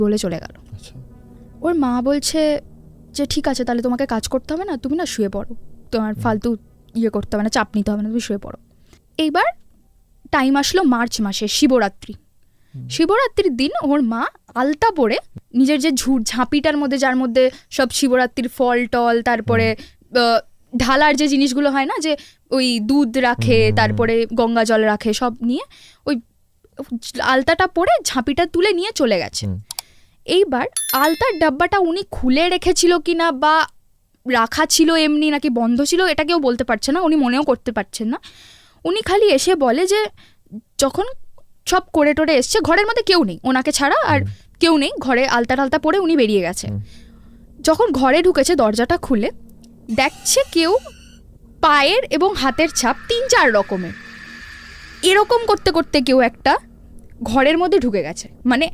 বলে চলে গেল। ওর মা বলছে যে ঠিক আছে তাহলে তোমাকে কাজ করতে হবে না, তুমি না শুয়ে পড়ো, তোমার ফালতু করতে হবে না, চাপ নিতে হবে না, তুমি শুয়ে পড়ো। এইবার টাইম আসলো মার্চ মাসে, শিবরাত্রির দিন ওর মা আলতা পরে নিজের যে ঝাঁপিটার মধ্যে যার মধ্যে সব শিবরাত্রির ফল টল, তারপরে ঢালার যে জিনিসগুলো হয় না, যে ওই দুধ রাখে, তারপরে গঙ্গা জল রাখে, সব নিয়ে ওই আলতাটা পরে ঝাঁপিটা তুলে নিয়ে চলে গেছে। এইবার আলতার ডাব্বাটা উনি খুলে রেখেছিল কিনা বা রাখা ছিল এমনি নাকি বন্ধ ছিল এটা কেউ বলতে পারছে না, উনি মনেও করতে পারছেন না। উনি খালি এসে বলে যে যখন সব করে টোরে এসছে, ঘরের মধ্যে কেউ নেই ওনাকে ছাড়া, আর কেউ নেই ঘরে, আলতা টালতা পরে উনি বেরিয়ে গেছে। যখন ঘরে ঢুকেছে দরজাটা খুলে দেখছে কেউ পায়ের এবং হাতের ছাপ 3-4 রকমের এরকম করতে করতে কেউ একটা ঘরের মধ্যে ঢুকে গেছে। মানে